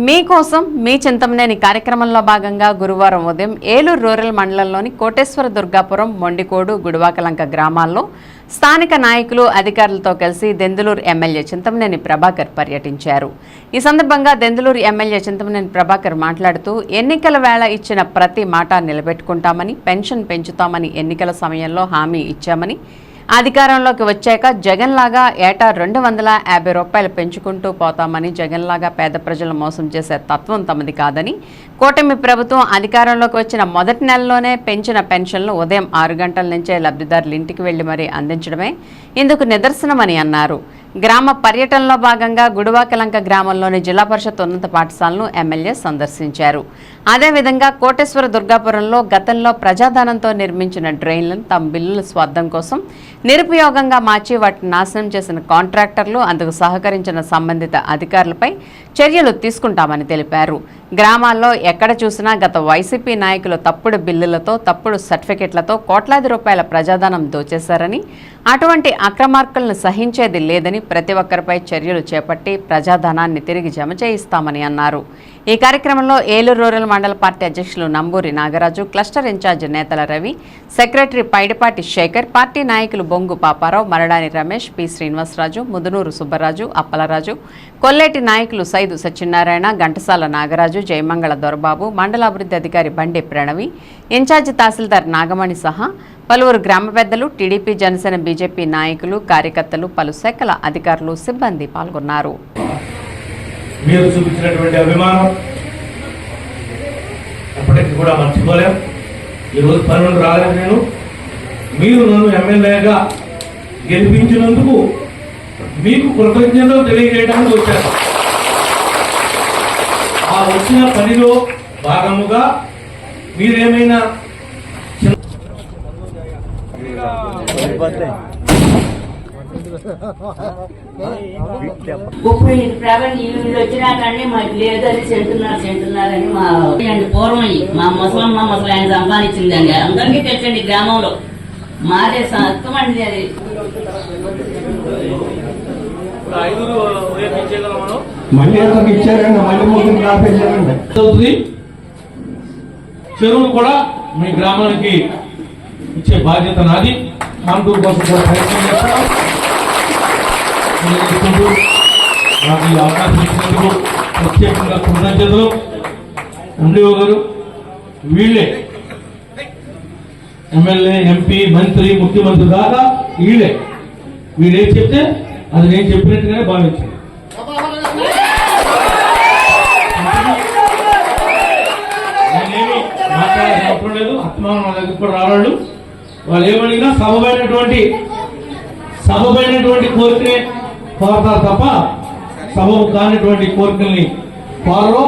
మీకోసం మీ చింతమనేని కార్యక్రమంలో భాగంగా గురువారం ఉదయం ఏలూరు రూరల్ మండలంలోని కోటేశ్వర దుర్గాపురం మొండికోడు గుడివాకలంక గ్రామాల్లో స్థానిక నాయకులు అధికారులతో కలిసి దెందులూరు ఎమ్మెల్యే చింతమనేని ప్రభాకర్ పర్యటించారు. ఈ సందర్భంగా దెందులూరు ఎమ్మెల్యే చింతమనేని ప్రభాకర్ మాట్లాడుతూ ఎన్నికల వేళ ఇచ్చిన ప్రతి మాట నిలబెట్టుకుంటామని, పెన్షన్ పెంచుతామని ఎన్నికల సమయంలో హామీ ఇచ్చామని, అధికారంలోకి వచ్చాక జగన్ లాగా ఏటా 250 రూపాయలు పెంచుకుంటూ పోతామని, జగన్ లాగా పేద ప్రజలను మోసం చేసే తత్వం తమది కాదని, కూటమి ప్రభుత్వం అధికారంలోకి వచ్చిన మొదటి నెలలోనే పెంచిన పెన్షన్లు ఉదయం 6 గంటల నుంచే లబ్ధిదారుల ఇంటికి వెళ్లి మరీ అందించడమే ఇందుకు నిదర్శనమని అన్నారు. గ్రామ పర్యటనలో భాగంగా గుడివాకలంక గ్రామంలోని జిల్లా పరిషత్ ఉన్నత పాఠశాలను ఎమ్మెల్యే సందర్శించారు. అదేవిధంగా కోటేశ్వర దుర్గాపురంలో గతంలో ప్రజాధనంతో నిర్మించిన డ్రైన్లను తమ బిల్లుల స్వార్థం కోసం నిరుపయోగంగా మార్చి వాటిని నాశనం చేసిన కాంట్రాక్టర్లు, అందుకు సహకరించిన సంబంధిత అధికారులపై చర్యలు తీసుకుంటామని తెలిపారు. గ్రామాల్లో ఎక్కడ చూసినా గత వైసీపీ నాయకులు తప్పుడు బిల్లులతో, తప్పుడు సర్టిఫికెట్లతో కోట్లాది రూపాయల ప్రజాధనం దోచేశారని, అటువంటి అక్రమార్కులను సహించేది లేదని, ప్రతి ఒక్కరిపై చర్యలు చేపట్టి ప్రజాధనాన్ని తిరిగి జమ చేయిస్తామని అన్నారు. ఈ కార్యక్రమంలో ఏలూరు రూరల్ మండల పార్టీ అధ్యక్షులు నంబూరి నాగరాజు, క్లస్టర్ ఇన్ఛార్జ్ నేతల రవి, సెక్రటరీ పైడిపాటి శేఖర్, పార్టీ నాయకులు బొంగు పాపారావు, మరడాని రమేష్, పి శ్రీనివాసరాజు, ముదునూరు సుబ్బరాజు, అప్పలరాజు, కొల్లేటి నాయకులు సైదు సత్యనారాయణ, ఘంటసాల నాగరాజు, జయమంగళ దొరబాబు, మండల అభివృద్ధి అధికారి బండి ప్రణవి, ఇన్ఛార్జి తహసీల్దార్ నాగమణి సహా పలువురు గ్రామ పెద్దలు, టీడీపీ, జనసేన, బీజేపీ నాయకులు, కార్యకర్తలు, పలు శాఖల అధికారులు, సిబ్బంది పాల్గొన్నారు. మీరు చూపించినటువంటి అభిమానం ఎప్పటికీ కూడా మర్చిపోలేం. ఈరోజు పనులు రాలేదు. మీరు నన్ను ఎమ్మెల్యేగా గెలిపించినందుకు మీకు కృతజ్ఞతలు తెలియజేయడానికి వచ్చాను. ఆ వచ్చిన పనిలో భాగముగా మీరేమైనా వచ్చినా కానీ మాకు లేదని చెంటున్నారని మా పూర్వం మా ముసలమ్మ ఆయన సంపాదించిందండి. అందరికీ తెచ్చండి గ్రామంలో మాదే సత్తుమండి. అది చెరువులు కూడా మీ గ్రామానికి ఇచ్చే బాధ్యత నాది. కాంటూరు కోసం కూడా ప్రయత్నం చేస్తాం. నాకు ఈ అవకాశం ఇచ్చినందుకు ప్రత్యేకంగా కృతజ్ఞతలు. ఎండిఓ గారు వీళ్ళే ఎమ్మెల్యే, ఎంపీ, మంత్రి, ముఖ్యమంత్రి దాకా వీళ్ళేం చెప్తే అది నేను చెప్పినట్టుగానే భావించాను. నేనేమి మాట్లాడాల్సిన అవసరం లేదు. అత్మానం నా దగ్గర కూడా రావాళ్ళు. వాళ్ళు ఏమడిగినా సబబైనటువంటి కోరికనే కోరతారు తప్ప సబబు కానిటువంటి కోరికల్ని కోరరు.